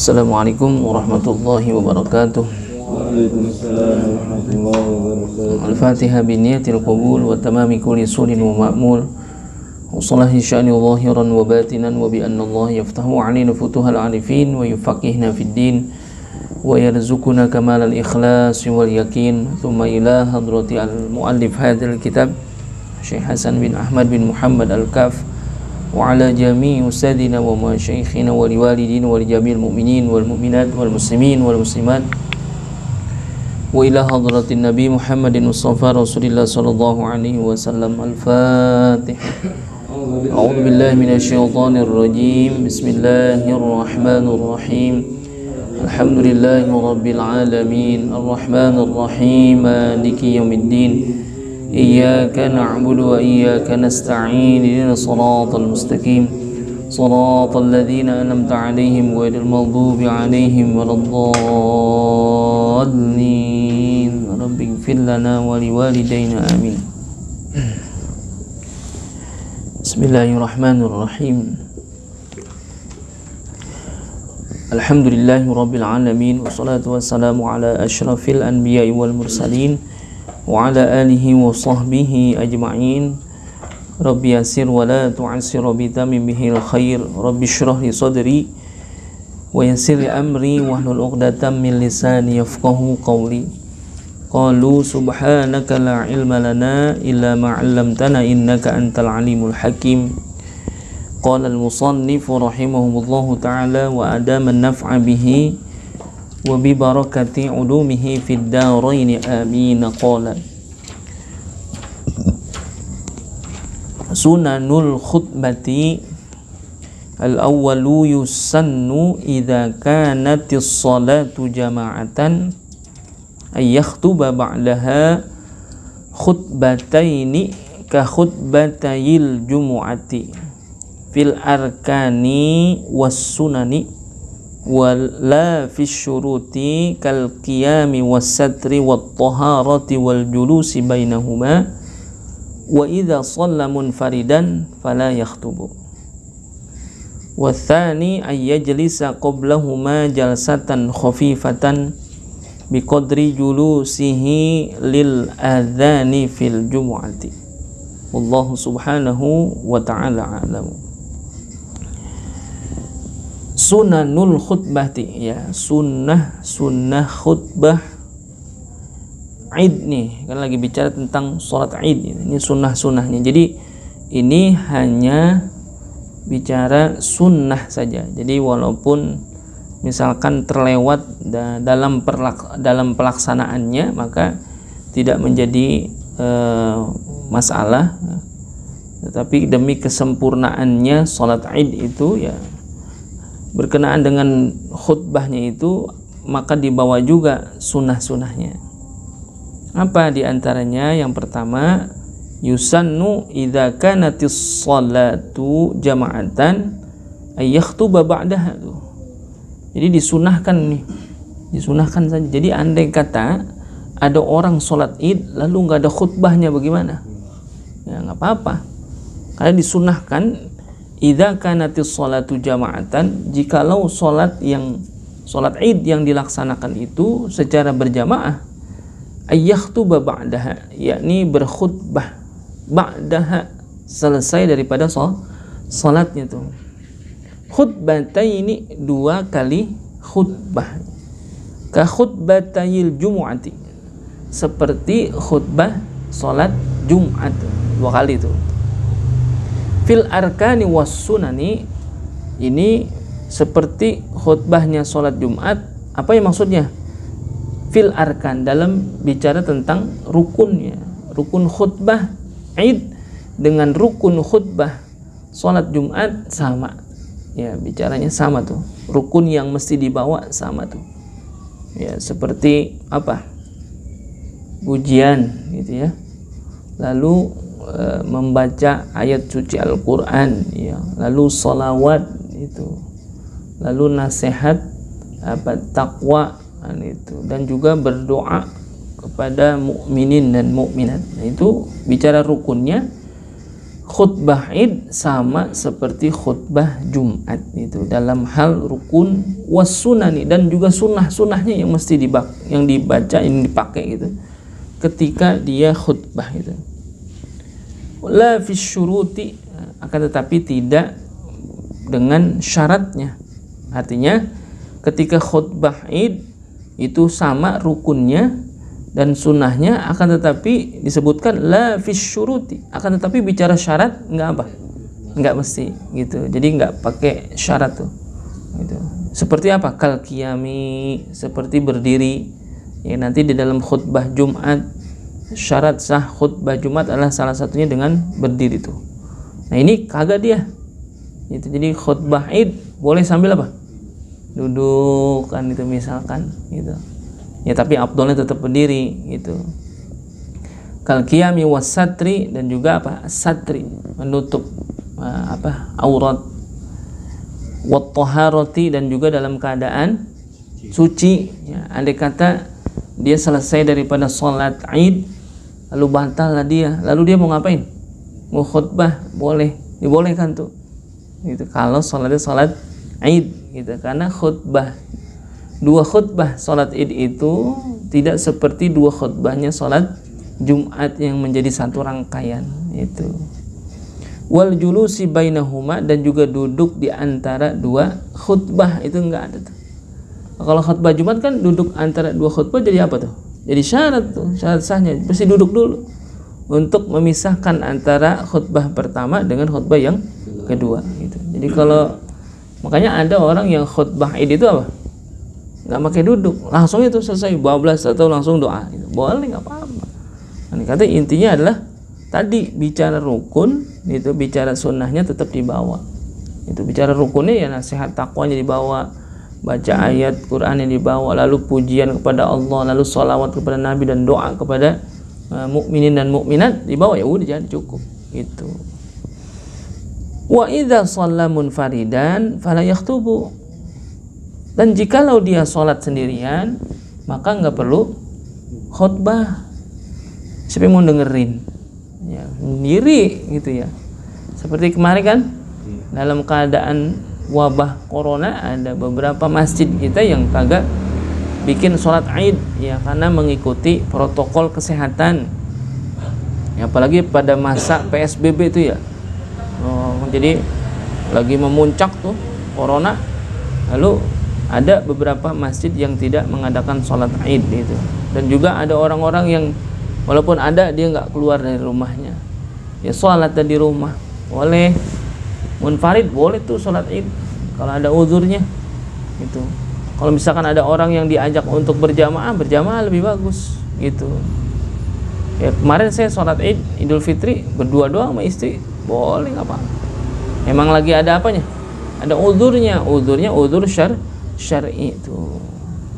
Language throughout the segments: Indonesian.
Assalamualaikum warahmatullahi wabarakatuh. Waalaikumsalam warahmatullahi wabarakatuh. Al-Fatihah biniyatil qabul wa tamami kulli sunin wa ma'mul wa salahi sya'ni zahiran wa batinan wa bi anna Allah yaftahu alina futuhal arifin wa yufaqihna fid din wa yarzuquna kamalal ikhlas wal yakin. Thumma ila hadrati al-muallif hadzal kitab Syekh Hasan bin Ahmad bin Muhammad Al-Kaf wa ala jami'i ustadina wa masyaikhina wa liwalidina wa lijami'il mu'minin wal mu'minat wal muslimin wal muslimat wa ila hadratin Nabi Muhammadin Mustafa Rasulillah sallallahu alaihi wasallam. Al-Fatihah. A'udzu billahi minasy syaithanir rajim. Bismillahir rahmanir rahim. Alhamdulillahi rabbil alamin. Arrahmanir rahim. Maliki yaumiddin. Iyyaka na'budu wa iyyaka nasta'in. Ihdinas siratal mustaqim. Siratal ladzina an'amta 'alaihim ghairil maghdubi 'alaihim waladdallin. Rabbighfir lana wa liwalidayna amin. Bismillahirrahmanirrahim. Alhamdulillahi rabbil alamin. Wassalatu wassalamu ala asyrafil anbiya'i wal mursalin wa ala alihi wa sahbihi ajma'in. Rabbi yasir wa la tu'assir bi tamimihil khair. Rabbi shrah li sadri wa yassir li amri wahlul 'uqdatam min lisani yafqahu qawli. Qalu subhanaka la ilma lana illa ma 'allamtana innaka antal alimul hakim. Qala al-musannif rahimahullahu ta'ala wa adama an-naf'a bihi wa bi barakati ulumihi fid darain amin. Qala sunanul khutbati al-awwalu yusannu idza kanatis salatu jama'atan ay yakhtuba ba'daha khutbataini ka khutbatayil jumu'ati fil arkani was sunani wala fi syuruti kal qiyami was satri wat taharati wal julusi bainahuma wa idza shalla munfaridan fala yakhtubu. Wa tsani ay yajlisa qablahuma jalsatan khafifatan biqadri julusihi lil adzani fil jumu'ati. Wallahu subhanahu wa ta'ala a'lam. Sunanul khutbati, ya, sunnah khutbah Id nih, kan lagi bicara tentang sholat Id. Ini sunnahnya. Jadi ini hanya bicara sunnah saja. Jadi walaupun misalkan terlewat dalam pelaksanaannya, maka tidak menjadi masalah. Tetapi demi kesempurnaannya sholat Id itu, ya, berkenaan dengan khutbahnya itu, maka dibawa juga sunnah-sunnahnya. Apa diantaranya? Yang pertama, yusannu idza kanatis salatu jama'atan ay yakhtuba ba'daha. Jadi disunahkan saja. Jadi andai kata ada orang sholat Id lalu nggak ada khutbahnya, bagaimana? Ya nggak apa-apa, karena disunahkan idza kanatis salatu jama'atan, jikalau sholat Id yang dilaksanakan itu secara berjamaah, ayyakhtuba ba'daha, yakni berkhutbah ba'daha, selesai daripada salatnya tuh. Khutbataini, dua kali khutbah. Ka khutbatayil jumu'ati, seperti khutbah salat Jumat, dua kali tuh. Fil arkani was sunani, ini seperti khutbahnya salat Jumat. Apa yang maksudnya? Fil arkan, dalam bicara tentang rukunnya. Rukun khutbah Id dengan rukun khutbah salat Jumat sama. Ya, bicaranya sama tuh. Rukun yang mesti dibawa sama tuh. Ya, seperti apa? Pujian gitu ya. Lalu membaca ayat suci Al-Qur'an, ya. Lalu sholawat itu. Lalu nasihat takwa itu, dan juga berdoa kepada mukminin dan mukminat. Nah, itu bicara rukunnya. khutbah Id sama seperti khutbah Jumat itu dalam hal rukun was sunani, dan juga sunnah-sunnahnya yang mesti yang dibaca, yang dipakai gitu ketika dia khutbah itu. La fi syuruti, akan tetapi tidak dengan syaratnya. Artinya ketika khutbah Id itu sama rukunnya dan sunnahnya, akan tetapi disebutkan la fi syuruti, akan tetapi bicara syarat enggak mesti gitu. Jadi enggak pakai syarat tuh gitu. Seperti apa? Kal qiyami, seperti berdiri ya. Nanti di dalam khutbah Jumat, syarat sah khutbah Jumat adalah salah satunya dengan berdiri tuh. Nah ini kagak dia itu. Jadi khutbah Id boleh sambil apa? Duduk kan itu misalkan gitu ya, tapi afdolnya tetap berdiri gitu. Kal qiyami was satri, dan juga apa? Satri, menutup aurat. Wat taharati, dan juga dalam keadaan suci ya. Andai kata dia selesai daripada sholat Id lalu batal lah dia, lalu dia mau ngapain? Mau khutbah, boleh, dibolehkan tuh gitu kalau sholatnya sholat Id gitu. Karena dua khutbah sholat Id itu tidak seperti dua khutbahnya sholat Jumat yang menjadi satu rangkaian itu. Wal julusi bainahuma, dan juga duduk di antara dua khutbah itu enggak ada tuh. Kalau khutbah Jumat kan duduk antara dua khutbah jadi apa tuh? Jadi syarat tuh, syarat sahnya pasti duduk dulu untuk memisahkan antara khutbah pertama dengan khutbah yang kedua gitu. Jadi kalau makanya ada orang yang khutbah Id itu apa? Nggak pakai duduk, langsung itu selesai bablas atau langsung doa gitu. Boleh, nggak apa-apa. Nah, kata intinya adalah tadi bicara rukun itu, bicara sunnahnya tetap dibawa. Itu bicara rukunnya ya nasihat takwanya dibawa, baca ayat Quran yang dibawa, lalu pujian kepada Allah, lalu sholawat kepada Nabi dan doa kepada mukminin dan mukminat dibawa, ya udah jadi cukup gitu. Wa idza shalla munfaridan fala yakhtubu, dan jikalau dia sholat sendirian maka nggak perlu khutbah. Siapa yang mau dengerin ya, sendiri gitu ya. Seperti kemarin kan dalam keadaan wabah corona ada beberapa masjid kita yang kagak bikin sholat Id ya, karena mengikuti protokol kesehatan ya, apalagi pada masa PSBB itu ya. Jadi lagi memuncak tuh corona, lalu ada beberapa masjid yang tidak mengadakan sholat Id itu. Dan juga ada orang-orang yang walaupun ada dia nggak keluar dari rumahnya ya, sholat di rumah boleh, munfarid boleh tuh sholat Id kalau ada uzurnya gitu. Kalau misalkan ada orang yang diajak untuk berjamaah lebih bagus gitu ya. Kemarin saya sholat Id Idul Fitri berdua doang sama istri, boleh nggak apa, emang lagi ada apanya, ada uzurnya uzur syar'i itu,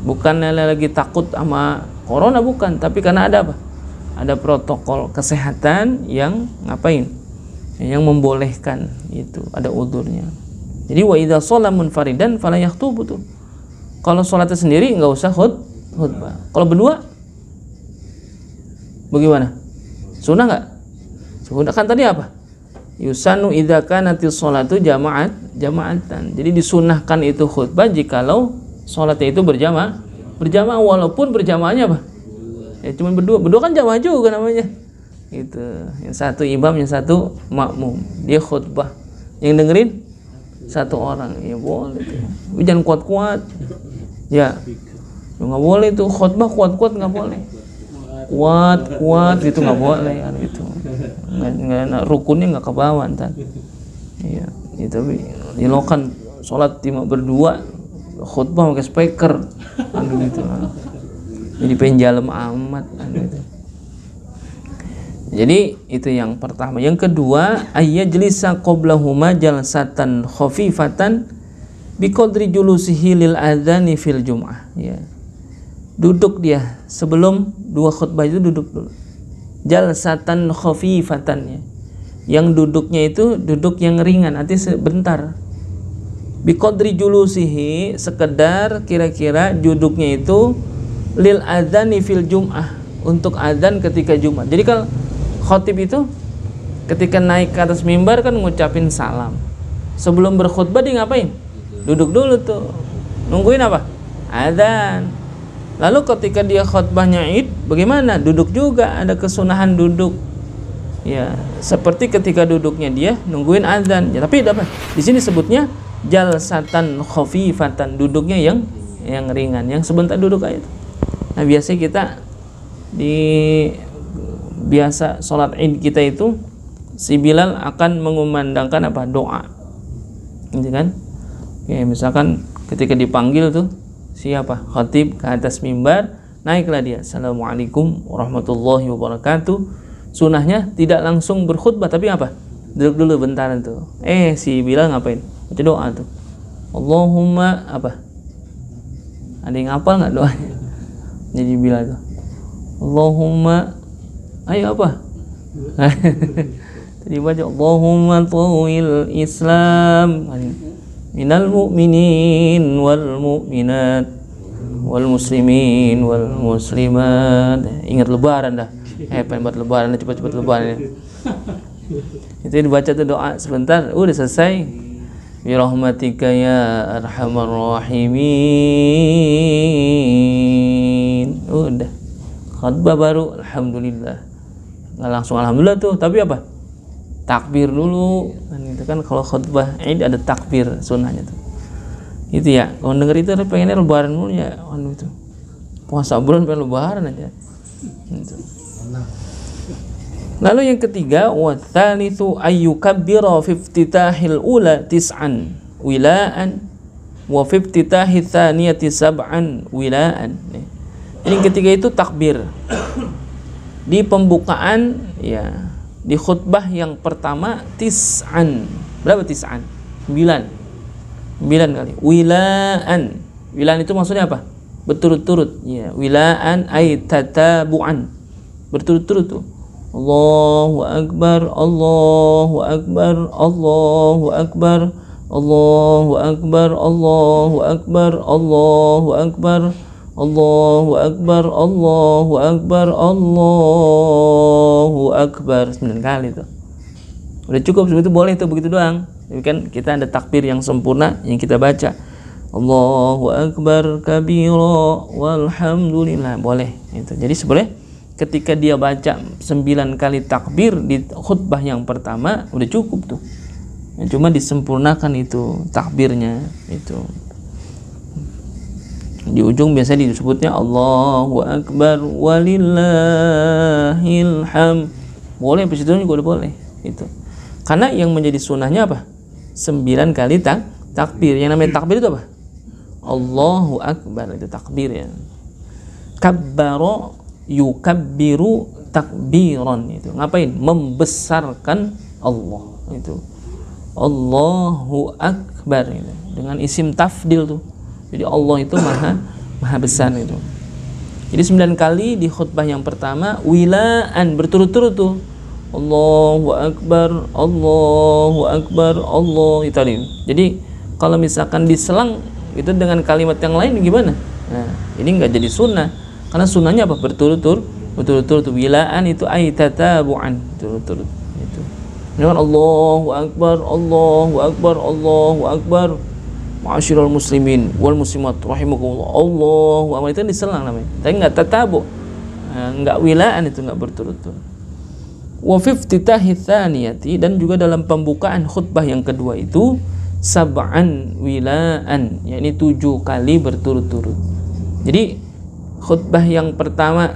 bukan lagi takut sama corona, bukan, tapi karena ada apa, ada protokol kesehatan yang ngapain, yang membolehkan itu, ada uzurnya. Jadi wa idza shalla munfaridan fala yakhutubu tuh. Kalau sholatnya sendiri nggak usah khutbah. Kalau berdua bagaimana? Sunnah nggak? Sunnah kan tadi apa? Yusanu idza kanatis sholatu jama'atan. Jadi disunahkan itu khutbah jikalau sholatnya itu berjamaah walaupun berjamaahnya apa? Ya cuma berdua kan jamaah juga namanya. Gitu. Yang satu imam, yang satu makmum. Dia khutbah. Yang dengerin satu orang. Ya boleh tuh. Tapi jangan kuat-kuat. Ya. Enggak boleh tuh khutbah kuat-kuat, enggak boleh. Kuat gitu enggak boleh kan gitu. Nggak, rukunnya nggak ke bawah ntar. Iya, itu dilakukan sholat cuma berdua, khutbah pakai speaker, gitu. Jadi penjalem amat, gitu. Jadi itu yang pertama. Yang kedua, ayyajlisa qablahuma jalsatan khafifatan biqadri julusihi lil adzani fil jum'ah. Ya. Duduk dia sebelum dua khutbah itu, duduk dulu. Jalsatan khafifatan ya. Yang duduknya itu duduk yang ringan, nanti sebentar. Biqadri julusihi, sekedar kira-kira duduknya itu lil adzani fil jum'ah, untuk adzan ketika Jumat. Jadi kalau khatib itu ketika naik ke atas mimbar kan ngucapin salam. Sebelum berkhutbah dia ngapain? Duduk dulu tuh. Nungguin apa? Adzan. Lalu ketika dia khutbahnya Id, bagaimana? Duduk juga, ada kesunahan duduk. Ya, seperti ketika duduknya dia nungguin adzan. Ya, tapi apa? Di sini sebutnya jalsatan khafifatan, duduknya yang ringan, yang sebentar duduk aja. Nah, biasanya kita biasa sholat Id kita itu si Bilal akan mengumandangkan apa? Doa. Gitu kan? Oke, misalkan ketika dipanggil tuh siapa? Khatib ke atas mimbar, naiklah dia. Assalamualaikum warahmatullahi wabarakatuh. Sunahnya tidak langsung berkhutbah, tapi apa? Duduk dulu bentaran tuh. Si Bilal ngapain? Baca doa tuh. Allahumma apa? Ada yang hafal nggak doanya? Jadi Bilal tuh. Allahumma, ayo apa? Tadi baca Allahumma tawil Islam minal mu'minin wal mu'minat wal muslimin wal muslimat. Ingat lebaran dah. Pengen buat lebaran, cepat-cepat lebaran ya. Itu dibaca tuh doa sebentar, udah selesai. Bi rahmatika ya arhamar rahimin. Udah. Khutbah baru, alhamdulillah. Nggak langsung alhamdulillah tuh, tapi apa? Takbir dulu. Dan itu kan kalau khutbah Id ada takbir sunnahnya tuh. Itu ya. Kalau denger itu pengennya lebaran mulu ya. Itu. Puasa bulan pengen lebaran aja. Gitu. Lalu yang ketiga, wa tsalitsu ayyukabbira fi iftitahil ula tis'an wilaan wa fi iftitahil tsaniyati sab'an wilaan. Yang ketiga itu takbir. Di pembukaan ya, di khutbah yang pertama tis'an. Berapa tis'an? 9 kali. Wilaan. Wilaan itu maksudnya apa? Berturut-turut. Ya, wilaan ay tatabu'an. Berturut-turut tuh. Allahu akbar, Allahu akbar, Allahu akbar, Allahu akbar, Allahu akbar, Allahu akbar, Allahu akbar, Allahu akbar, Allahu akbar. 9 kali tuh. Udah cukup segitu, boleh tuh begitu doang. Tapi kan kita ada takbir yang sempurna yang kita baca. Allahu akbar kabira walhamdulillah, boleh itu. Jadi sebenarnya ketika dia baca 9 kali takbir di khutbah yang pertama udah cukup tuh. Ya, cuma disempurnakan itu takbirnya itu. Di ujung biasanya disebutnya Allahu akbar walillahil ham. Boleh di situ juga udah boleh itu. Karena yang menjadi sunnahnya apa? 9 kali takbir. Yang namanya takbir itu apa? Allahu akbar, itu takbir ya. Kabbara yukabbiru takbiran, itu ngapain? Membesarkan Allah, itu Allahu akbar itu. Dengan isim tafdil tuh. Jadi Allah itu maha besar itu. Jadi 9 kali di khutbah yang pertama wilaan berturut-turut tuh. Allahu akbar, Allahu akbar, Allah itu tadi. Jadi kalau misalkan diselang itu dengan kalimat yang lain gimana? Nah, ini enggak jadi sunnah. Karena sunnahnya apa? Berturut-turut. Wilaan itu ay tatabu'an, berturut-turut itu. Dengan Allahu akbar, Allahu akbar, Allahu akbar. Ma'asyiral muslimin wal muslimat rahimakumullah. Allahu akbar, itu diselang namanya. Tapi enggak tatabu. Enggak wilaan, itu enggak berturut-turut. Wa fi iftitahi tsaniyati, dan juga dalam pembukaan khutbah yang kedua itu sab'an wilaan, yakni 7 kali berturut-turut. Jadi khutbah yang pertama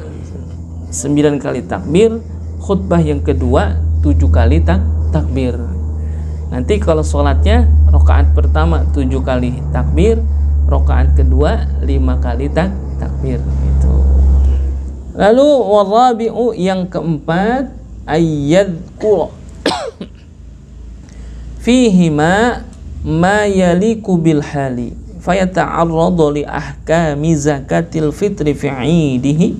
9 kali takbir, khutbah yang kedua 7 kali takbir. Nanti kalau sholatnya rakaat pertama 7 kali takbir, rakaat kedua 5 kali takbir itu. Lalu warabi'u, yang keempat, ayyadhkura fihima ma yaliku bil hali fayata'arradu li ahkami zakatil fitri fi 'idihi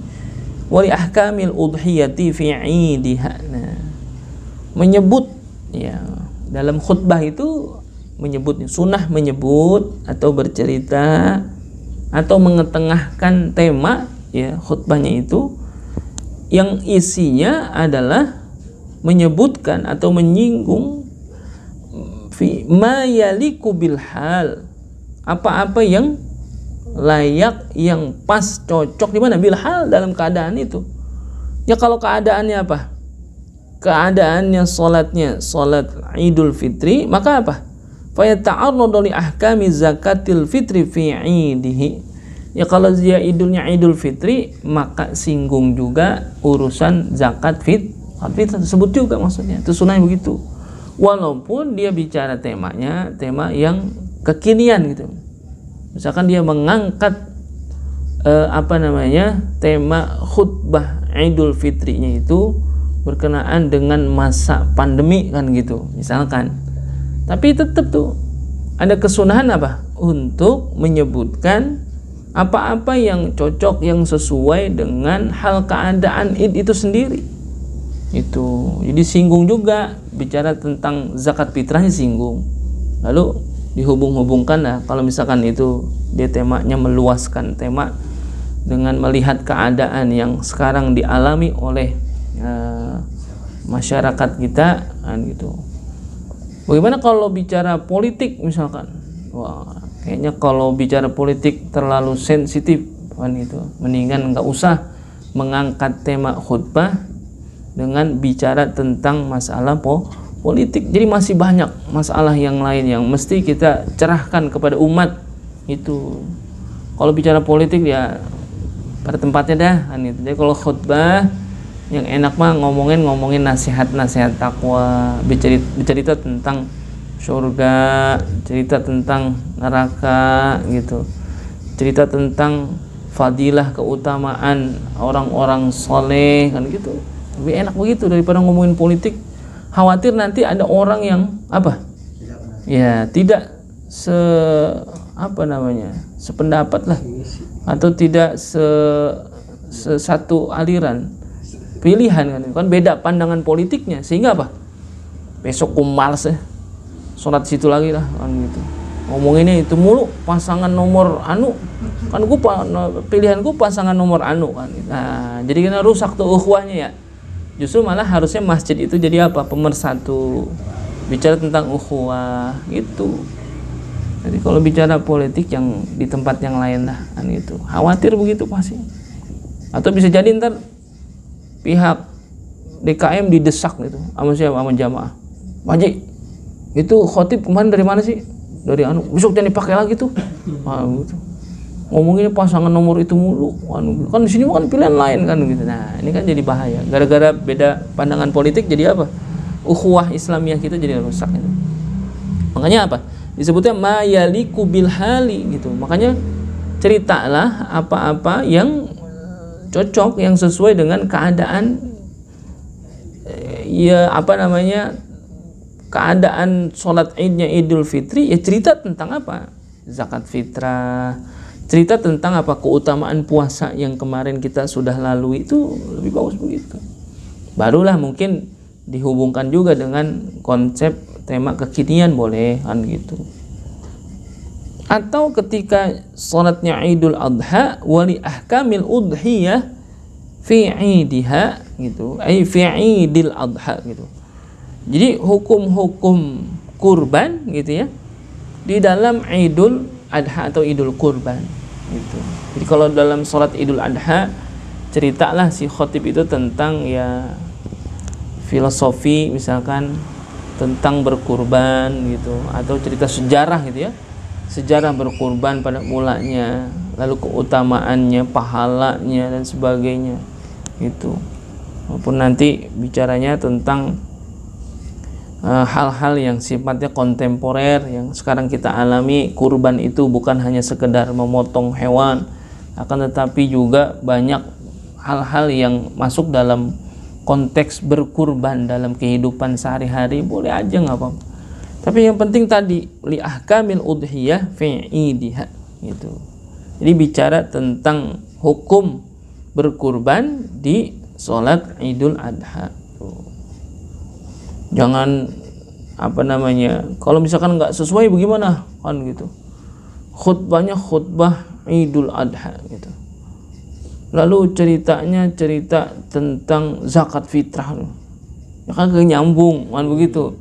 wa li ahkamil udhiyati fi 'idiha. Nah, menyebut ya, dalam khutbah itu menyebut, sunnah menyebut atau bercerita atau mengetengahkan tema ya khutbahnya itu yang isinya adalah menyebutkan atau menyinggung fi ma yaliku bil hal, apa-apa yang layak, yang pas, cocok di mana? Bil hal, dalam keadaan itu. Ya kalau keadaannya apa? Keadaannya salatnya salat Idul Fitri, maka apa? Fa yata'arradu li ahkami zakatil fitri fi 'idihi. Ya kalau dia idulnya Idul Fitri, maka singgung juga urusan zakat fitrah tersebut juga, maksudnya itu sunnahnya begitu. Walaupun dia bicara temanya tema yang kekinian gitu. Misalkan dia mengangkat tema khutbah Idul Fitrinya itu berkenaan dengan masa pandemi kan gitu, misalkan. Tapi tetap tuh ada kesunahan apa? Untuk menyebutkan apa-apa yang cocok, yang sesuai dengan hal keadaan Id itu sendiri. Itu jadi singgung juga, bicara tentang zakat fitrahnya singgung, lalu dihubung-hubungkan. Nah kalau misalkan itu dia temanya meluaskan tema dengan melihat keadaan yang sekarang dialami oleh masyarakat kita kan gitu. Bagaimana kalau bicara politik misalkan? Wah, kayaknya kalau bicara politik terlalu sensitif kan itu, mendingan nggak usah mengangkat tema khutbah dengan bicara tentang masalah politik. Jadi masih banyak masalah yang lain yang mesti kita cerahkan kepada umat itu. Kalau bicara politik ya pada tempatnya dah kan itu. Jadi kalau khutbah yang enak mah ngomongin nasihat-nasihat takwa, bercerita tentang surga, cerita tentang neraka gitu, cerita tentang fadilah, keutamaan orang-orang soleh kan gitu. Lebih enak begitu daripada ngomongin politik. Khawatir nanti ada orang yang apa? Ya tidak sependapat lah, atau tidak satu aliran pilihan kan beda pandangan politiknya, sehingga apa? Besok males ya sholat situ lagi lah kan gitu. Ngomonginnya itu mulu, pasangan nomor anu kan, pilihanku pasangan nomor anu kan. Nah, jadi kena rusak tuh ukhuwahnya ya. Justru malah harusnya masjid itu jadi apa? Pemersatu, bicara tentang ukhuwah gitu. Jadi kalau bicara politik yang di tempat yang lain lah kan gitu. Khawatir begitu pasti. Atau bisa jadi ntar pihak DKM didesak gitu sama siapa? Sama jamaah. Pak Haji, itu khotib kemarin dari mana sih? Dari anu. Besok jangan dipakai lagi tuh. Nah, gitu. Ngomonginnya pasangan nomor itu mulu. Kan di sini kan pilihan lain kan gitu. Nah, ini kan jadi bahaya. Gara-gara beda pandangan politik jadi apa? Ukhuwah Islamiyah kita jadi rusak gitu. Makanya apa? Disebutnya ma yaliku bil hali gitu. Makanya ceritalah apa-apa yang cocok, yang sesuai dengan keadaan keadaan sholat Idnya Idul Fitri. Ya cerita tentang apa? Zakat fitrah, cerita tentang apa? Keutamaan puasa yang kemarin kita sudah lalui, itu lebih bagus begitu. Barulah mungkin dihubungkan juga dengan konsep tema kekinian, boleh kan gitu. Atau ketika sholatnya Idul Adha wali ahkamil udhiyah fi idiha gitu, fi idil adha gitu. Jadi hukum-hukum kurban gitu ya di dalam Idul Adha atau Idul Kurban gitu. Jadi kalau dalam sholat Idul Adha, ceritalah si khotib itu tentang ya filosofi misalkan tentang berkurban gitu, atau cerita sejarah gitu ya, sejarah berkurban pada mulanya, lalu keutamaannya, pahalanya dan sebagainya gitu. Maupun nanti bicaranya tentang hal-hal yang sifatnya kontemporer yang sekarang kita alami. Kurban itu bukan hanya sekedar memotong hewan, akan tetapi juga banyak hal-hal yang masuk dalam konteks berkurban dalam kehidupan sehari-hari. Boleh aja nggak apa-apa, tapi yang penting tadi li ahkamil udhiyah fi idiha gitu. Jadi bicara tentang hukum berkurban di sholat Idul Adha. Jangan kalau misalkan nggak sesuai bagaimana kan gitu. Khutbahnya khutbah Idul Adha gitu, lalu ceritanya cerita tentang zakat fitrah ya kagak nyambung kan begitu.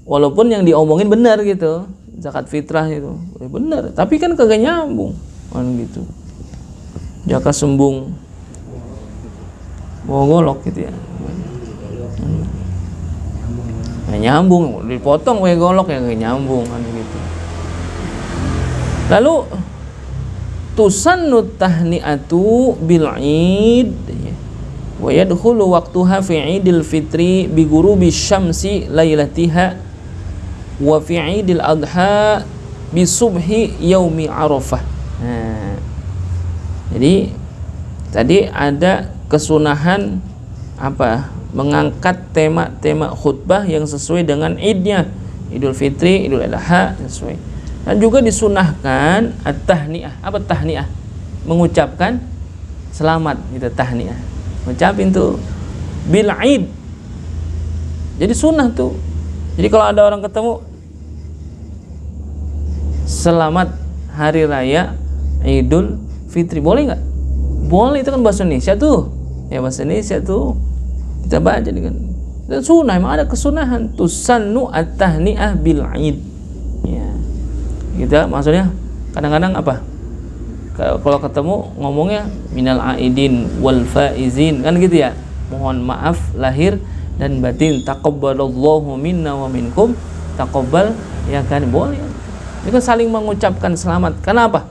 Walaupun yang diomongin benar gitu, zakat fitrah itu benar, tapi kan kagak nyambung kan gitu. Jaka sembung bawa golok gitu ya. Nggak nyambung, dipotong pakai golok ya nggak nyambung kan gitu. Lalu tusannu tahni'atu bil 'id wa yadkhulu waqtuha fi 'idil fitri bi ghurubi syamsi lailatiha wa fi 'idil adha bi subhi yaumi arafah. Nah, jadi tadi ada kesunahan apa? Mengangkat tema-tema khutbah yang sesuai dengan idnya, Idul Fitri, Idul Adha sesuai. Dan juga disunahkan at-tahni'ah. Apa tahni'ah? Mengucapkan selamat gitu, tahni'ah. Ngucapin tuh bil 'id. Jadi sunnah tuh. Jadi kalau ada orang ketemu selamat hari raya Idul Fitri, boleh nggak? Boleh, itu kan bahasa Indonesia tuh. Ya bahasa Indonesia tuh. Kita baca dengan sunnah, memang ada kesunahan tusannu at-tahni'ah bil 'id. Ya. Kita maksudnya kadang-kadang apa? Kalau ketemu ngomongnya minal aidin wal faizin kan gitu ya. Mohon maaf lahir dan batin, taqabbalallahu minna wa minkum, taqabbal ya kan, boleh. Itu kan saling mengucapkan selamat. Kenapa?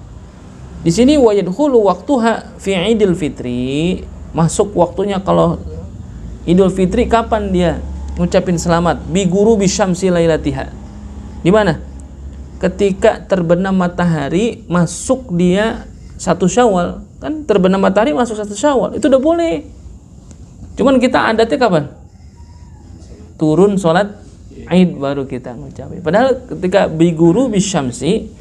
Di sini wa yadkhulu waqtuha fi 'idil fitri, masuk waktunya kalau Idul Fitri. Kapan dia ngucapin selamat? Bi ghurubi syamsi lailatiha. Di mana? Ketika terbenam matahari, masuk dia 1 Syawal. Kan terbenam matahari masuk 1 Syawal. Itu udah boleh. Cuman kita adatnya kapan? Turun sholat Id baru kita ngucapin. Padahal ketika bi ghurubi syamsi,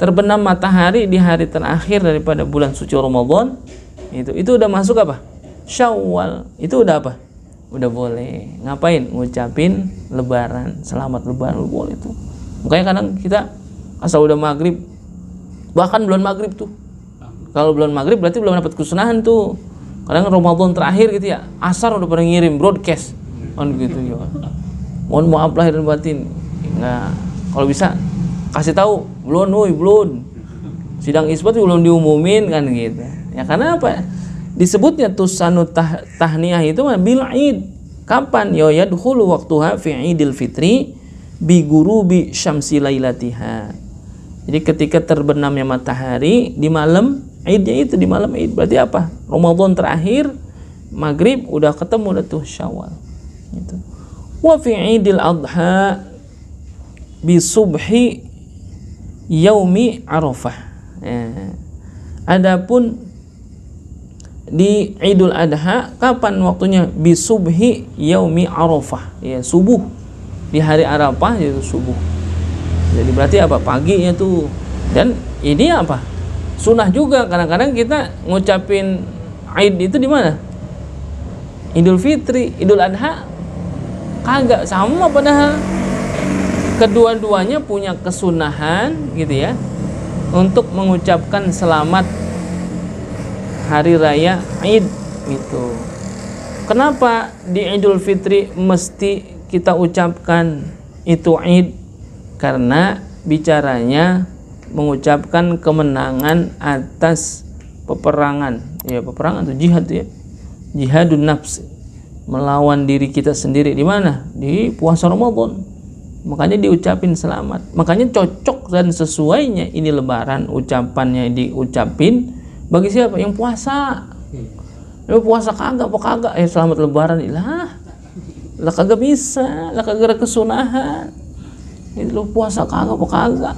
terbenam matahari di hari terakhir daripada bulan suci Ramadan, itu udah masuk apa? Syawal. Itu udah apa? Udah boleh. Ngapain? Ngucapin lebaran, selamat lebaran, boleh tuh. Makanya kadang kita asal udah maghrib, bahkan bulan maghrib tuh, kalau bulan maghrib berarti belum dapat kesunahan tuh. Kadang Ramadan terakhir gitu ya, asar udah pada ngirim broadcast kan gitu ya. Mohon maaf lahir dan batin. Nah, kalau bisa kasih tahu, belum sidang isbat belum diumumin kan gitu. Ya karena apa? Disebutnya tusannu tahniah itu bil 'id. Kapan? Ya yadkhulu waqtuha fi 'idil fitri bi ghurubi syamsi lailatiha. Jadi ketika terbenamnya matahari di malam Idnya itu, di malam Id. Berarti apa? Ramadan terakhir maghrib udah ketemu udah tuh Syawal gitu. Wa fi 'idil adha bi subhi yaumi arafah. Adapun di Idul Adha kapan waktunya? Bi subhi yaumi arafah, ya subuh di hari Arafah, yaitu subuh. Jadi berarti apa? Paginya tuh. Dan ini apa? Sunnah juga. Kadang-kadang kita ngucapin Id itu di mana? Idul Fitri, Idul Adha kagak, sama padahal kedua-duanya punya kesunahan gitu ya untuk mengucapkan selamat hari raya Id gitu. Kenapa di Idul Fitri mesti kita ucapkan itu Id? Karena bicaranya mengucapkan kemenangan atas peperangan. Ya, peperangan itu jihad ya. Jihadun nafs, melawan diri kita sendiri. Di mana? Di puasa Ramadan. Makanya diucapin selamat. Makanya cocok dan sesuainya ini lebaran ucapannya diucapin bagi siapa? Yang puasa. Yang puasa kagak apa kagak? Selamat lebaran. Lah kagak bisa. Lah kagak ada kesunahan. Itu puasa kagak apa kagak?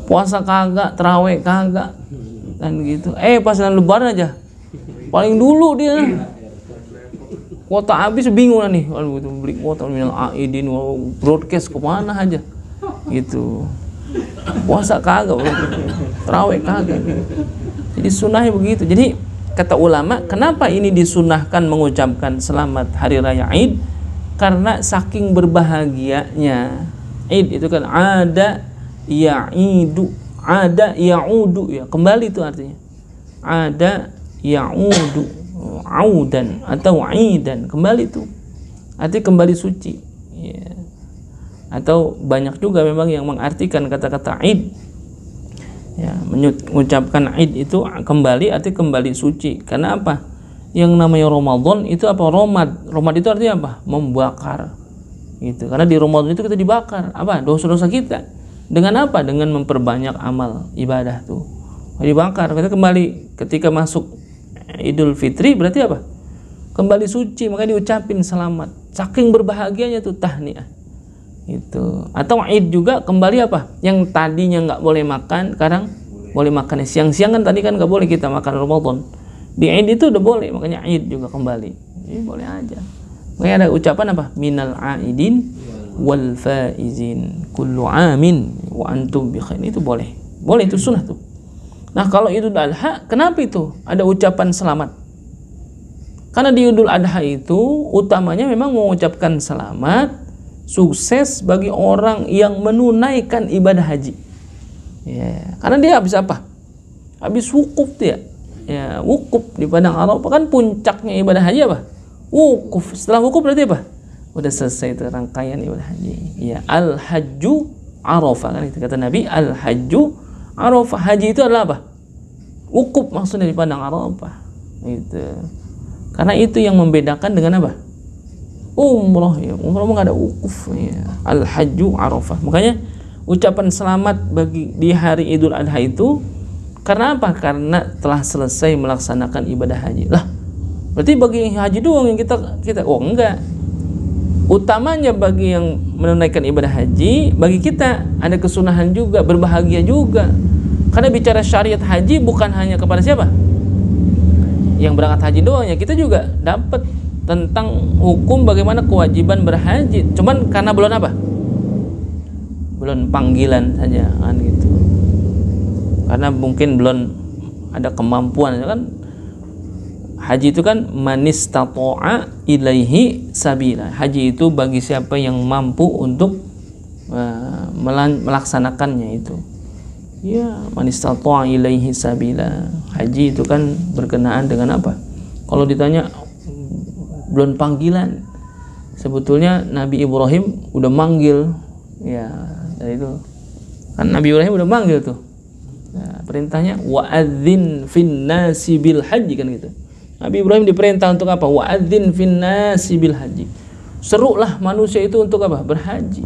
Puasa kagak, tarawih kagak. Dan gitu. Pas lebaran aja paling dulu dia kuota habis, bingung nih beli kuota minal aidin broadcast kemana aja gitu. Puasa kagak, tarawih kagak. Jadi sunnahnya begitu. Jadi kata ulama, kenapa ini disunahkan mengucapkan selamat hari raya Id? Karena saking berbahagianya Id itu kan ada ya'idu, ada ya'udu ya, kembali itu artinya. Ada ya'udu, audan atau aidan, kembali itu. arti kembali suci. Ya. Atau banyak juga memang yang mengartikan kata-kata id, ya, mengucapkan id itu kembali, arti kembali suci. Karena apa? Yang namanya Ramadan itu apa? Romad itu artinya apa? Membakar gitu. Karena di Ramadan itu kita dibakar apa? Dosa-dosa kita. Dengan apa? Dengan memperbanyak amal ibadah tuh dibakar. Kita kembali ketika masuk Idul Fitri berarti apa? Kembali suci, makanya diucapin selamat. Saking berbahagianya tuh tahniah itu. Atau Id juga kembali apa? Yang tadinya nggak boleh makan, sekarang boleh makan. Siang-siang kan tadi kan nggak boleh kita makan Ramadan. Di Id itu udah boleh, makanya Id juga kembali. Ini boleh aja. Makanya ada ucapan apa? Minal aidin wal faizin kullu amin wa antum bi khair. Itu boleh. Boleh, itu sunnah tuh. Nah, kalau Idul Adha, kenapa itu ada ucapan selamat? Karena di Idul Adha itu utamanya memang mengucapkan selamat sukses bagi orang yang menunaikan ibadah haji. Ya, karena dia habis apa? Habis wukuf dia. Ya, wukuf di padang Arafah kan puncaknya ibadah haji apa? Wukuf. Setelah wukuf berarti apa? Udah selesai itu rangkaian ibadah haji. Ya, al-hajju Arafah kan itu kata Nabi, al-hajju Arafah. Haji itu adalah apa? Wukuf maksudnya di padang Arafah. Itu. Karena itu yang membedakan dengan apa? Umrah, ya. Umrah nggak ada wukuf, ya. Al-hajju Arafah. Makanya ucapan selamat bagi di hari Idul Adha itu karena apa? Karena telah selesai melaksanakan ibadah haji. Lah, berarti bagi haji doang yang kita oh enggak. Utamanya bagi yang menunaikan ibadah haji, bagi kita ada kesunahan juga, berbahagia juga. Karena bicara syariat haji bukan hanya kepada siapa? Yang berangkat haji doang, ya kita juga dapat tentang hukum bagaimana kewajiban berhaji. Cuman karena belum apa? Belum panggilan saja kan gitu. Karena mungkin belum ada kemampuan kan. Haji itu kan manistata'a ilaihi sabila. Haji itu bagi siapa yang mampu untuk melaksanakannya itu. Ya, manistata'a ilaihi sabila. Haji itu kan berkenaan dengan apa? Kalau ditanya belum panggilan, sebetulnya Nabi Ibrahim udah manggil, ya dari itu kan Nabi Ibrahim udah manggil tuh. Nah, perintahnya wa'adzin fin nasi bil haji kan gitu. Nabi Ibrahim diperintah untuk apa? Wa'adzin fin nasi bil haji. Serulah manusia itu untuk apa? Berhaji.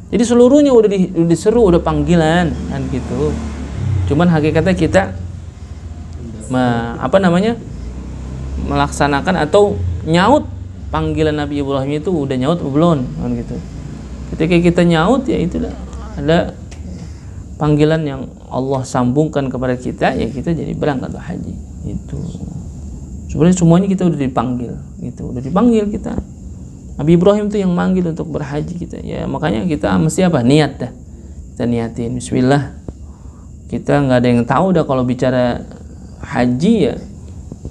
Jadi seluruhnya udah diseru, udah panggilan kan gitu. Cuman hakikatnya kita melaksanakan atau nyaut panggilan Nabi Ibrahim itu udah nyaut belum kan gitu. Ketika kita nyaut, ya itu ada panggilan yang Allah sambungkan kepada kita, ya kita jadi berangkat haji itu. Sebenarnya semuanya kita udah dipanggil gitu, udah dipanggil kita. Nabi Ibrahim tuh yang manggil untuk berhaji kita. Ya makanya kita mesti apa? Niat dah. Kita niatin bismillah. Kita nggak ada yang tahu dah kalau bicara haji ya.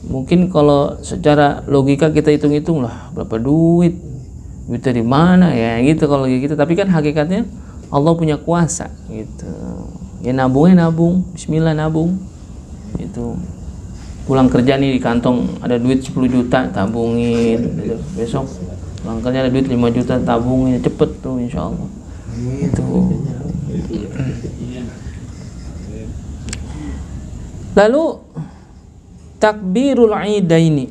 Mungkin kalau secara logika kita hitung-hitung lah berapa duit dari mana ya gitu kalau gitu. Tapi kan hakikatnya Allah punya kuasa gitu. Ya nabungnya nabung, bismillah nabung. Itu pulang kerja nih di kantong ada duit 10 juta tabungin gitu. Besok pulang kerja ada duit 5 juta tabungin, cepet tuh insyaallah. Itu. Lalu takbirul idaini,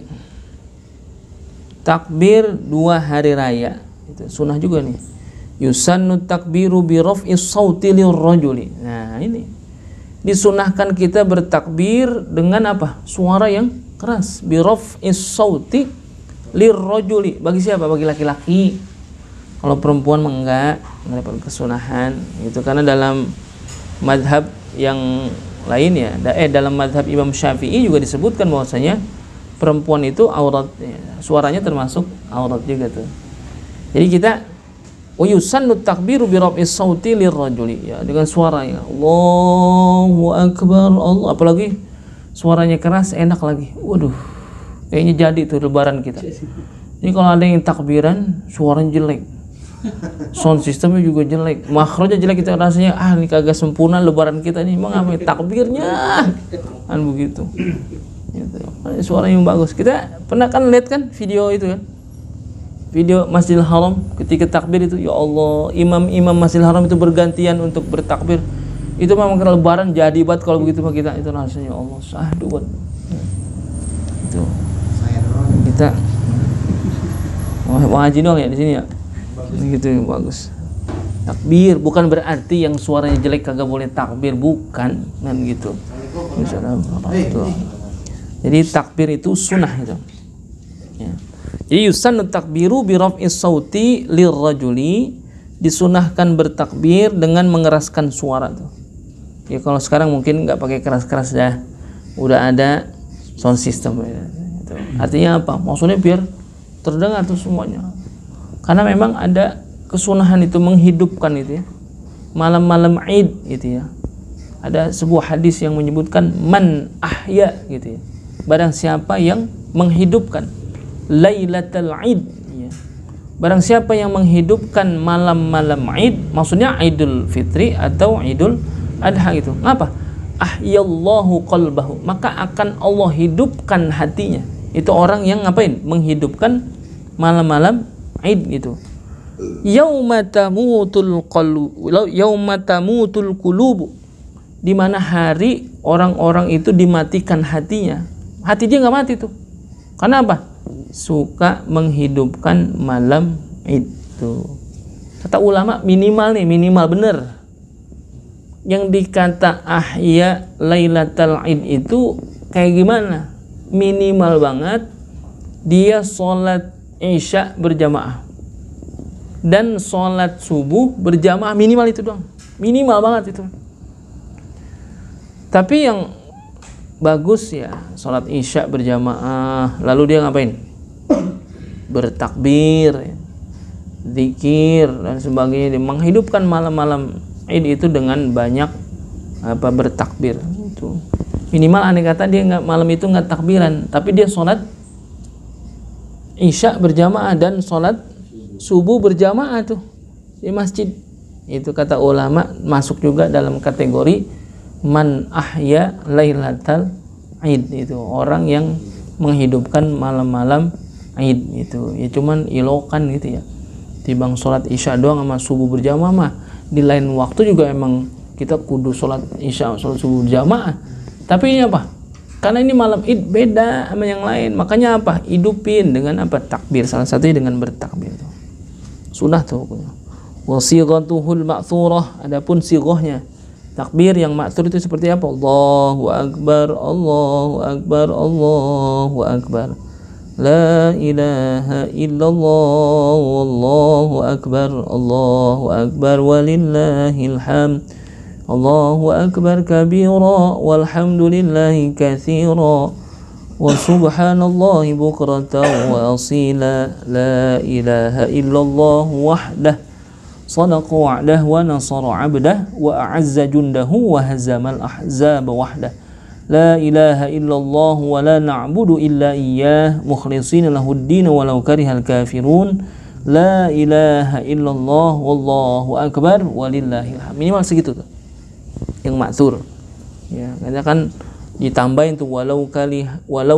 takbir 2 hari raya itu sunnah juga nih. Yusannu takbiru bi raf'is sauti lirrajuli. Nah ini disunahkan kita bertakbir dengan apa? Suara yang keras. Bi raf'is sauti lirrajuli, bagi siapa? Bagi laki-laki. Kalau perempuan enggak dapat kesunahan itu, karena dalam madhab yang lain ya, dalam madhab Imam Syafi'i juga disebutkan bahwasanya perempuan itu aurat, ya, suaranya termasuk aurat juga tuh. Jadi kita yusannu takbiru bi raf'is sauti lirrajuli, ya dengan suara ya Allahu akbar Allah, apalagi suaranya keras enak lagi. Waduh, kayaknya jadi tuh lebaran kita. Ini kalau ada yang takbiran suaranya jelek, sound systemnya juga jelek, makhrajnya jelek, kita rasanya ini kagak sempurna lebaran kita nih. Emang apa takbirnya kan begitu gitu. Suara yang bagus. Kita pernah kan lihat kan video itu kan, video Masjidil Haram ketika takbir itu, ya Allah, imam-imam Masjidil Haram itu bergantian untuk bertakbir. Itu memang lebaran jadi banget kalau begitu mah kita. Itu rasanya ya Allah, syahdu banget. Itu kita ngaji dong ya di sini ya. Gitu bagus. Takbir bukan berarti yang suaranya jelek kagak boleh takbir, bukan kan gitu. Jadi takbir itu sunnah itu. Ya. Jadi yusannu takbiru bi raf'is sauti lirrajuli, disunahkan bertakbir dengan mengeraskan suara tuh. Ya kalau sekarang mungkin nggak pakai keras-keras dah, udah ada sound system ya. Gitu. Artinya apa? Maksudnya biar terdengar tuh semuanya. Karena memang ada kesunahan itu menghidupkan itu ya. Malam-malam Id gitu ya. Ada sebuah hadis yang menyebutkan man ahya gitu ya. Barang siapa yang menghidupkan Lailatul Id ya. Barang siapa yang menghidupkan malam-malam Id, maksudnya Idul Fitri atau Idul Adha gitu. Ngapa? Ahyallahu qalbahu, maka akan Allah hidupkan hatinya. Itu orang yang ngapain? Menghidupkan malam-malam Id gitu. Yauma tamutul qulubu, di mana hari orang-orang itu dimatikan hatinya. Hati dia nggak mati tuh. Karena apa? Suka menghidupkan malam itu. Kata ulama minimal bener. Yang dikata ahya lailatul id itu kayak gimana? Minimal banget dia sholat isya berjamaah dan sholat subuh berjamaah, minimal itu doang. Minimal banget itu. Tapi yang bagus ya sholat isya berjamaah, lalu dia ngapain? Bertakbir, zikir dan sebagainya. Dia menghidupkan malam-malam Id itu dengan banyak bertakbir. Itu minimal aneh kata dia nggak, malam itu nggak takbiran, tapi dia sholat isya berjamaah dan sholat subuh berjamaah tuh di masjid. Itu kata ulama masuk juga dalam kategori man ahya lailatal Id, itu orang yang menghidupkan malam-malam Id itu. Ya cuman ilokan gitu ya. Tibang sholat isya doang sama subuh berjamaah mah, di lain waktu juga emang kita kudu sholat isya sholat subuh berjamaah. Tapi ini apa? Karena ini malam Id beda sama yang lain. Makanya apa? Hidupin dengan apa? Takbir. Salah satunya dengan bertakbir tuh. Sunnah tuh. Wa sighatuhul ma'thurah, adapun sighahnya takbir yang ma'thur itu seperti apa? Allahu akbar, Allahu akbar, Allahu akbar. La ilaha illallah, wallahu akbar, Allahu akbar, walillahil hamd. Allahu akbar kabira, walhamdulillahi katsira, wa subhanallahi bukratan wa asila. La ilaha illallah wahdah, sadaqa wa'dah wa nasara 'abdah wa a'azza jundahu wa hazamal ahzaba wahdah. La ilaha illallah wa la na'budu illa iyyah mukhlishina lahud-din walau karihal kafirun. La ilaha illallah wallahu akbar walillahil hamd. Minimal segitu tuh yang ma'thur ya. Karena kan ditambahin tuh walau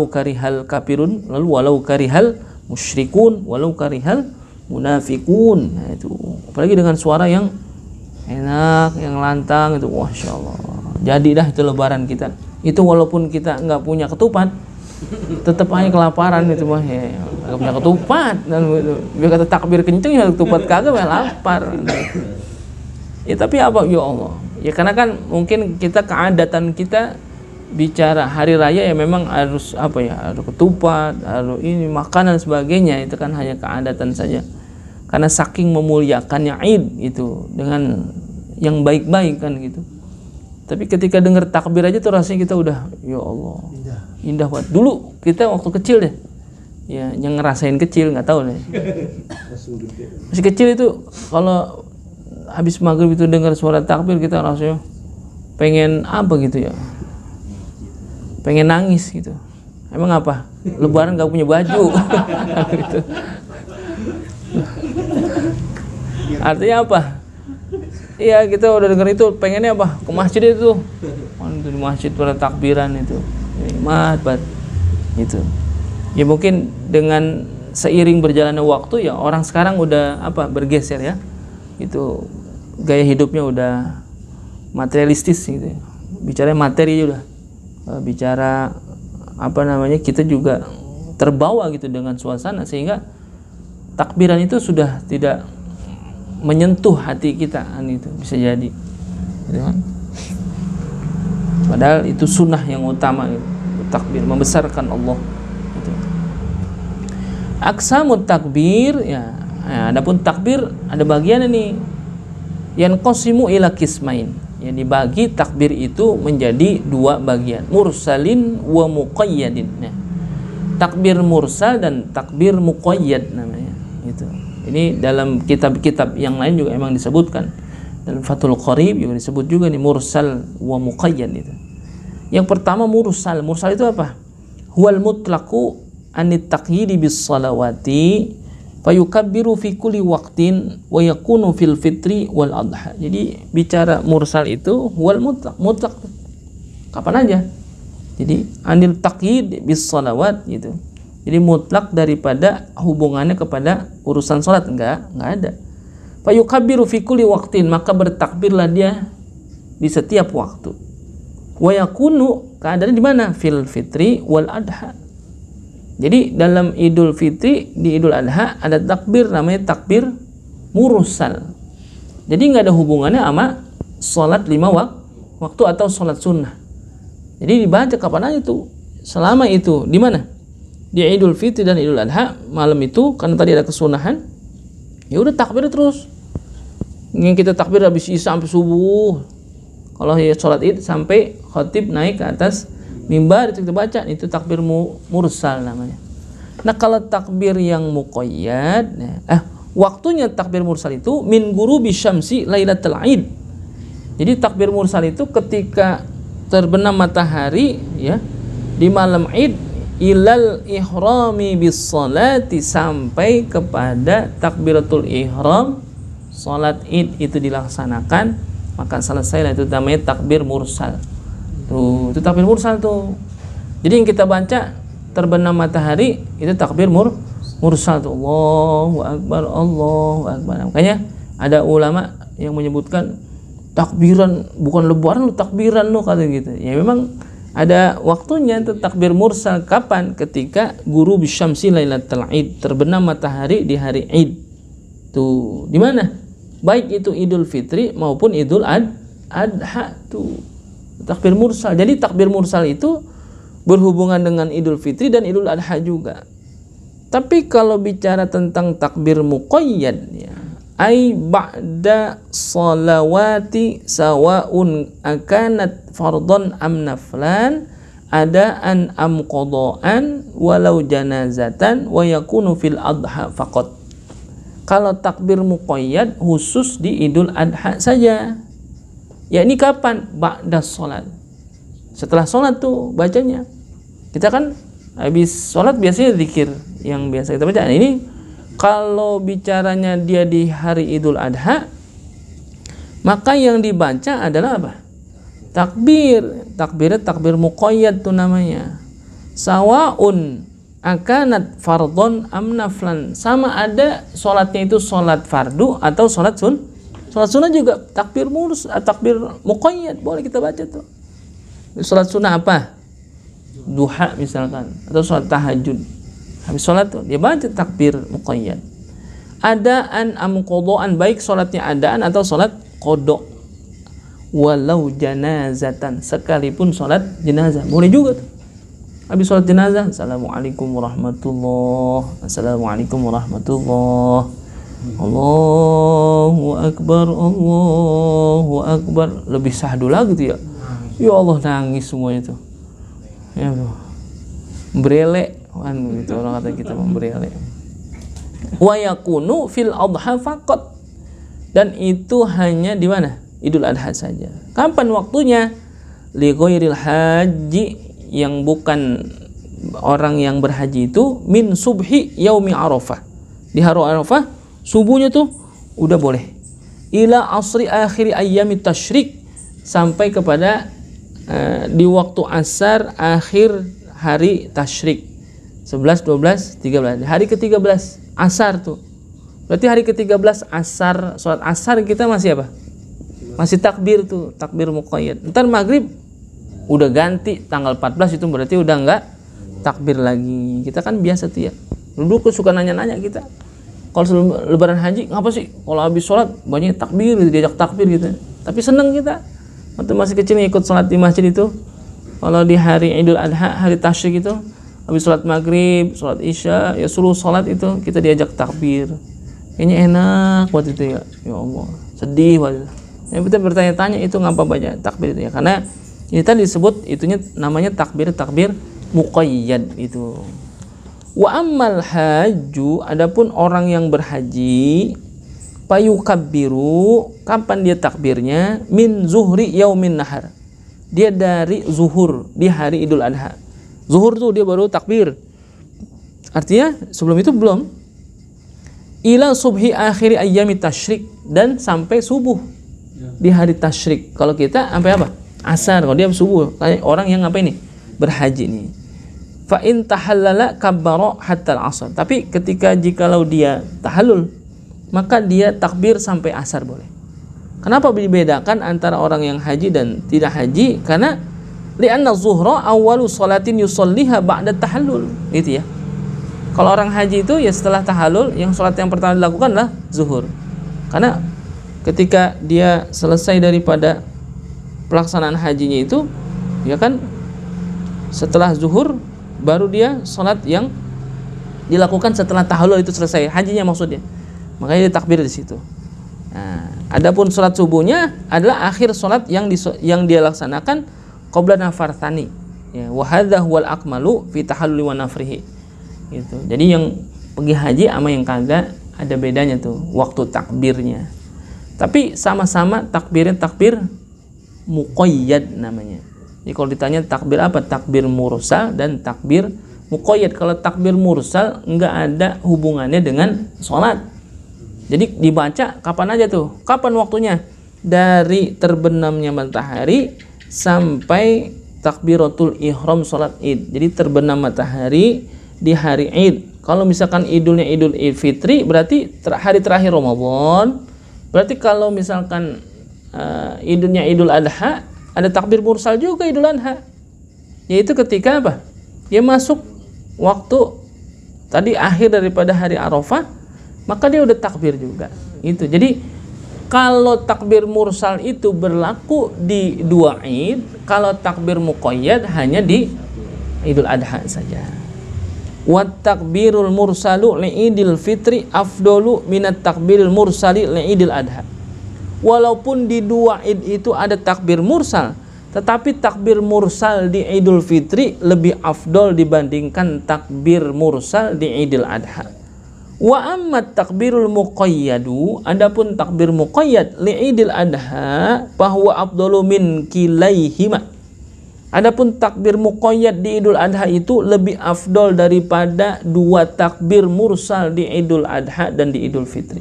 karihal kafirun, lalu walau karihal musyrikun, walau karihal munafikun. Nah itu apalagi dengan suara yang enak, yang lantang itu, masya Allah. Jadi dah itu lebaran kita. Itu walaupun kita nggak punya ketupat, tetap aja kelaparan itu mah ya. Nggak punya ketupat dan biar kata takbir kenceng ya ketupat kagak ya lapar. Ya tapi apa ya Allah? Ya karena kan mungkin kita keadatan kita bicara hari raya ya memang harus apa ya, harus ketupat, harus ini makanan sebagainya, itu kan hanya keadatan saja. Karena saking memuliakannya Id itu dengan yang baik-baik kan gitu. Tapi ketika dengar takbir aja tuh rasanya kita udah ya Allah indah banget. Dulu kita waktu kecil deh ya, yang ngerasain kecil nggak tahu deh. Masih kecil itu kalau habis maghrib itu dengar suara takbir kita rasanya pengen apa gitu ya, pengen nangis gitu. Emang apa? Lebaran gak punya baju gitu. Artinya apa? Iya kita udah dengar itu pengennya apa? Ke masjid itu. Di masjid pada takbiran itu nikmat banget gitu. Ya mungkin dengan seiring berjalannya waktu ya orang sekarang udah bergeser ya. Itu gaya hidupnya udah materialistis gitu. Bicara materi udah. Bicara kita juga terbawa gitu dengan suasana sehingga takbiran itu sudah tidak menyentuh hati kita itu bisa jadi gitu kan? Padahal itu sunnah yang utama gitu. Takbir membesarkan Allah gitu. Aqsamut takbir ya, adapun takbir ada bagian ini yang qasimu ila qismain. Yang dibagi takbir itu menjadi dua bagian, mursalin wa muqayyadin. Nah, takbir mursal dan takbir muqayyad namanya. Gitu. Ini dalam kitab-kitab yang lain juga emang disebutkan. Dalam Fathul Qarib juga disebut juga nih mursal wa muqayyad itu. Yang pertama mursal. Mursal itu apa? Huwal mutlaqu anit taqyidi bis salawati fayukabbiru fi kulli waqtin wa yakunu fil fitri wal adha. Jadi bicara mursal itu huwal mutlaq kapan aja. Jadi anil taqyid bis salawat gitu. Jadi mutlak daripada hubungannya kepada urusan salat enggak ada. Fayukabbiru fi kulli waqtin, maka bertakbirlah dia di setiap waktu. Wa yakunu, keadaannya di mana? Fil fitri wal adha. Jadi dalam Idul Fitri, di Idul Adha ada takbir namanya takbir mursal. Jadi nggak ada hubungannya sama sholat 5 waktu atau sholat sunnah. Jadi dibaca kapan aja itu, selama itu di mana? Di Idul Fitri dan Idul Adha malam itu karena tadi ada kesunahan, ya udah takbir terus. Yang kita takbir habis isya sampai subuh. Kalau ya sholat id sampai khatib naik ke atas mimbar itu kita baca, itu takbir mursal namanya. Nah kalau takbir yang muqayyad, waktunya takbir mursal itu min ghurubi syamsi lailatul id. Jadi takbir mursal itu ketika terbenam matahari ya di malam id ilal ihrami bis salati, sampai kepada takbiratul ihram salat id itu dilaksanakan, maka selesai itu namanya takbir mursal. Tuh, itu takbir mursal tuh. Jadi yang kita baca terbenam matahari itu takbir mursal tuh. Allahu akbar, Allahu akbar. Makanya ada ulama yang menyebutkan takbiran bukan lebaran lu, takbiran lu kata gitu. Ya memang ada waktunya itu takbir mursal kapan? Ketika guru bisyamsi lailatul id, terbenam matahari di hari id. Tuh, di mana? Baik itu Idul Fitri maupun Idul Adha tuh. Takbir mursal. Jadi takbir mursal itu berhubungan dengan Idul Fitri dan Idul Adha juga. Tapi kalau bicara tentang takbir muqayyad ya, ai ba'da salawati sawaun akanat fardhan am naflan adaan am qadaan walau janazatan wa yakunu fil adha faqat. Kalau takbir muqayyad khusus di Idul Adha saja. Ya ini kapan? Ba'da sholat. Setelah sholat tuh bacanya. Kita kan habis sholat biasanya zikir yang biasa kita baca. Nah, ini kalau bicaranya dia di hari Idul Adha, maka yang dibaca adalah apa? Takbir. Takbirnya takbir muqayyad tuh namanya. Sawaun akanat fardhon am naflan. Sama ada sholatnya itu sholat fardu atau sholat Sholat sunnah juga takbir takbir muqayyad boleh kita baca tuh. Sholat sunnah apa? Duha misalkan, atau sholat tahajud. Habis sholat tuh dia baca takbir muqayyad. Adaan am qadaan, baik sholatnya adaan atau sholat qada. Walau janazatan, sekalipun sholat jenazah boleh juga tuh. Habis sholat jenazah, assalamualaikum warahmatullahi, assalamualaikum warahmatullahi. Allahu akbar, Allahu akbar. Lebih sahdu lagi tuh ya. Ya Allah, nangis semuanya tuh. Ya Allah. Membrele kan gitu orang kata kita, membrele. Wa yakunu fil adha faqat. Dan itu hanya di mana? Idul Adha saja. Kapan waktunya? Li ghairil haji, yang bukan orang yang berhaji itu min subhi yaumi Arafah. Di hari Arafah subuhnya tuh udah boleh. Ila asri akhiri ayyami tasyrik, sampai kepada di waktu asar akhir hari tasyrik. 11, 12, 13. Hari ke-13 asar tuh. Berarti hari ke-13 asar, sholat asar kita masih apa? Masih takbir tuh, takbir muqayyad. Ntar maghrib udah ganti tanggal 14 itu berarti udah enggak takbir lagi. Kita kan biasa tuh ya. Dulu suka nanya-nanya kita. Kalau sebelum lebaran haji, ngapa sih? Kalau habis sholat banyak takbir, diajak takbir gitu. Tapi seneng kita. Waktu masih kecil ikut sholat di masjid itu. Kalau di hari Idul Adha, hari tasyrik itu, habis sholat maghrib, sholat isya, ya suruh sholat itu kita diajak takbir. Kayaknya enak waktu itu ya. Ya Allah, sedih waktu itu. Yang kita bertanya-tanya itu ngapa banyak takbir itu ya? Karena ini tadi disebut itunya namanya takbir muqayyad itu. Wa ammal haju, adapun orang yang berhaji, payukabbiru, kapan dia takbirnya? Min zuhri yaumin nahar. Dia dari zuhur di hari Idul Adha. Zuhur tuh dia baru takbir. Artinya sebelum itu belum. Ila subhi akhiri ayyami tasyrik, dan sampai subuh di hari tasyrik. Kalau kita sampai apa? Asar. Kalau dia subuh. Orang yang apa ini? Berhaji nih. Fa in tahallala kabbara hatta al-'asr. Tapi jikalau dia tahallul, maka dia takbir sampai asar boleh. Kenapa dibedakan antara orang yang haji dan tidak haji? Karena li'anna zuhra awwalu sholatin yusalliha ba'da tahallul. Gitu ya. Kalau orang haji itu ya setelah tahallul, yang sholat yang pertama dilakukan adalah zuhur. Karena ketika dia selesai daripada pelaksanaan hajinya itu, ya kan setelah zuhur baru dia sholat yang dilakukan setelah tahallul itu selesai hajinya maksudnya. Makanya dia takbir di situ. Nah, adapun sholat subuhnya adalah akhir sholat yang dia laksanakan qabla nafar tsani. Ya, wa hadza huwal akmalu fi tahalluli wa nafrihi. Gitu. Jadi yang pergi haji sama yang kagak ada bedanya tuh waktu takbirnya. Tapi sama-sama takbirnya takbir muqayyad namanya. Jadi kalau ditanya takbir apa? Takbir mursal dan takbir muqayyad. Kalau takbir mursal enggak ada hubungannya dengan sholat. Jadi dibaca kapan aja tuh? Kapan waktunya? Dari terbenamnya matahari sampai takbiratul ihram sholat id. Jadi terbenam matahari di hari id. Kalau misalkan idulnya Idul Fitri, berarti hari terakhir Ramadan. Berarti kalau misalkan idulnya Idul Adha, ada takbir mursal juga Idul Adha. Yaitu ketika apa? Dia masuk waktu tadi akhir daripada hari Arafah, maka dia udah takbir juga. Itu. Jadi kalau takbir mursal itu berlaku di dua Id, kalau takbir muqayyad hanya di Idul Adha saja. Wat takbirul mursalu li'idil fitri afdalu minat takbirul mursali li'idil adha. Walaupun di dua id itu ada takbir mursal, tetapi takbir mursal di Idul Fitri lebih afdol dibandingkan takbir mursal di Idul Adha. Wa ammat takbirul muqayyadu, adapun takbir muqayyad li Idul Adha bahwa afdalu min kilaihima. Adapun takbir muqayyad di Idul Adha itu lebih afdol daripada dua takbir mursal di Idul Adha dan di Idul Fitri.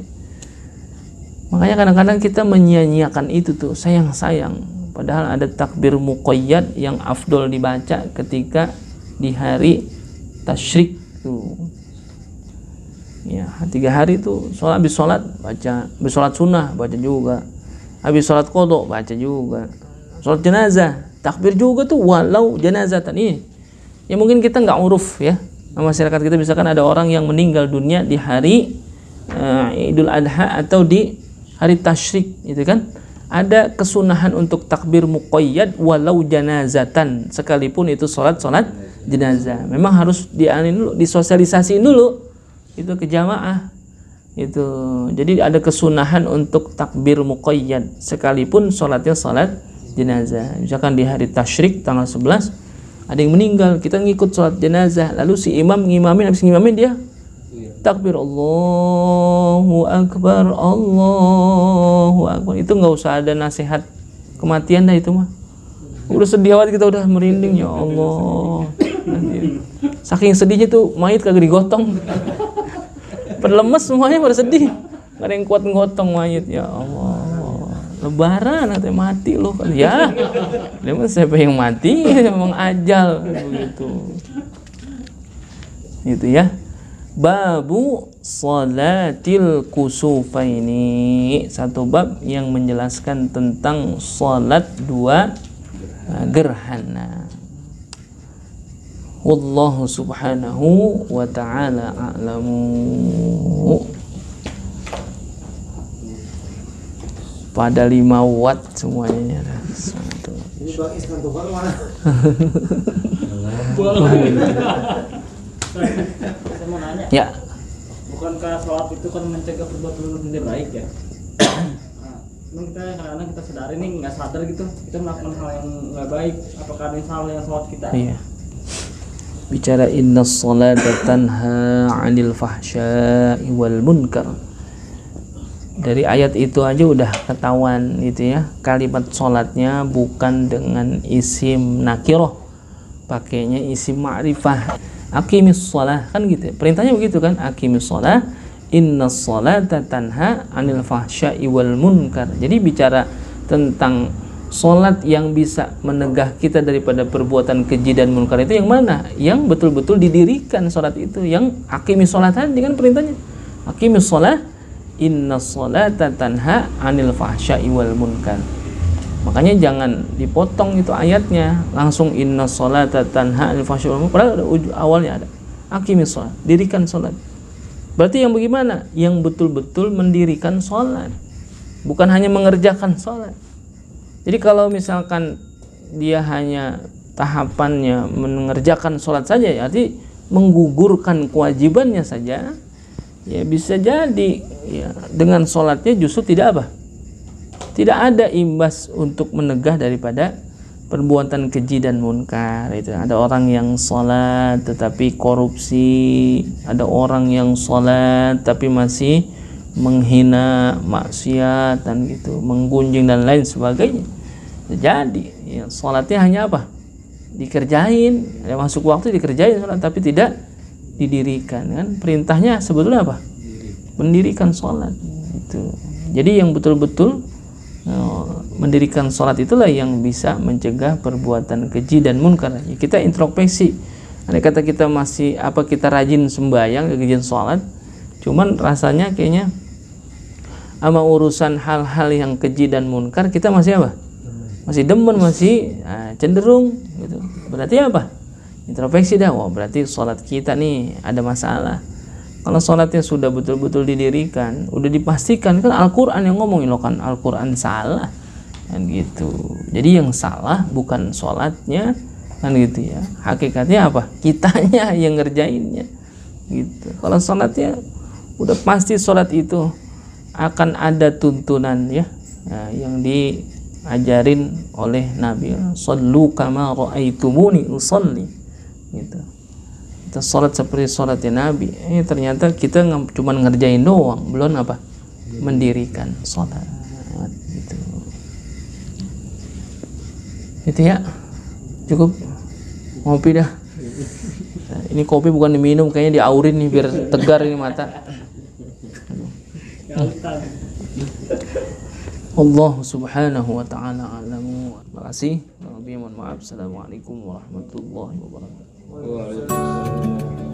Makanya kadang-kadang kita menyia-nyiakan itu tuh, sayang-sayang. Padahal ada takbir muqayyad yang afdol dibaca ketika di hari tasyrik tuh. Ya, 3 hari tuh habis sholat baca, habis sholat sunnah baca juga, habis sholat qadha baca juga, sholat jenazah takbir juga tuh walau jenazatan ini. Ya mungkin kita nggak uruf ya, masyarakat kita misalkan ada orang yang meninggal dunia di hari Idul Adha atau di hari tasyrik, itu kan ada kesunahan untuk takbir muqayyad walau janazatan, sekalipun itu sholat jenazah. Memang harus disosialisasiin dulu itu ke jamaah itu. Jadi ada kesunahan untuk takbir muqayyad sekalipun sholatnya sholat jenazah. Misalkan di hari tasyrik tanggal 11 ada yang meninggal, kita ngikut sholat jenazah, lalu si imam ngimamin, habis ngimamin dia takbir Allahu Akbar, Allahu Akbar. Itu nggak usah ada nasihat kematian dah itu mah. Udah sedih banget kita, udah merinding, ya Allah. Saking sedihnya tuh mayit kagak digotong. Perlemes semuanya, pada sedih. Gak ada yang kuat ngotong mayit, ya Allah. Lebaran nanti mati loh kan. Ya, memang siapa yang mati memang ajal begitu. Gitu ya. Babu salatil kusufaini, satu bab yang menjelaskan tentang salat dua gerhana. Wallahu subhanahu wa ta'ala a'lamu. Pada 5 watt semuanya. Ini Bang Iskan Tuhan mana? Saya mau nanya. Ya. Bukankah sholat itu kan mencegah perbuatan tidak baik ya? Nah, kita kadang-kadang kita sadari nih nggak sadar gitu kita melakukan hal yang nggak baik. Apakah ada yang salah dengan sholat kita? Iya. Bicara inna sholata tanha 'anil fahsya'i wal munkar. Dari ayat itu aja udah ketahuan gitu ya. Kalimat sholatnya bukan dengan isim nakiroh, pakainya isim ma'rifah. Aqimis sholah, kan gitu. Perintahnya begitu kan? Aqimis sholah, inna sholata tanha 'anil fahsya'i wal munkar. Jadi bicara tentang sholat yang bisa menegah kita daripada perbuatan keji dan munkar itu yang mana? Yang betul-betul didirikan sholat itu. Yang aqimis sholat tadi kan perintahnya. Aqimis sholah, inna sholata tanha 'anil fahsya'i wal munkar. Makanya jangan dipotong itu ayatnya, langsung inna sholata tanha 'anil fahsya'i wal munkar. Padahal awalnya ada aqimis sholat, dirikan sholat. Berarti yang bagaimana? Yang betul-betul mendirikan sholat, bukan hanya mengerjakan sholat. Jadi kalau misalkan dia hanya tahapannya mengerjakan sholat saja, arti menggugurkan kewajibannya saja, ya bisa jadi ya, dengan sholatnya justru tidak apa? Tidak ada imbas untuk menegah daripada perbuatan keji dan munkar. Itu ada orang yang sholat tetapi korupsi, ada orang yang sholat tapi masih menghina, maksiat dan gitu, menggunjing dan lain sebagainya. Jadi ya, sholatnya hanya apa? Dikerjain, ya, masuk waktu dikerjain sholat tapi tidak didirikan kan. Perintahnya sebetulnya apa? Mendirikan sholat itu. Jadi yang betul-betul mendirikan sholat itulah yang bisa mencegah perbuatan keji dan munkar. Ya, kita introspeksi. Andai kata kita masih kita rajin sembahyang, rajin sholat, cuman rasanya kayaknya sama urusan hal-hal yang keji dan munkar kita masih apa? Masih demen, masih cenderung gitu. Berarti apa? Introspeksi dah. Wah, berarti sholat kita nih ada masalah. Kalau sholatnya sudah betul-betul didirikan, udah dipastikan kan Al-Quran yang ngomongin loh kan, Al-Quran salah kan gitu. Jadi yang salah bukan sholatnya kan gitu ya. Hakikatnya apa? Kitanya yang ngerjainnya gitu. Kalau sholatnya udah pasti sholat itu akan ada tuntunan ya, yang diajarin oleh Nabi. Shallu kama ra'aitumuni usolli gitu. Kita sholat seperti sholatnya Nabi. Ternyata kita cuma ngerjain doang, belum apa? Mendirikan sholat gitu. Itu ya. Cukup ngopi dah. Nah, ini kopi bukan diminum, kayaknya diaurin nih biar tegar ini mata. Allah subhanahu wa ta'ala alamu. Terima kasih. Mohon maaf. Assalamualaikum warahmatullahi wabarakatuh. Waalaikumsalam.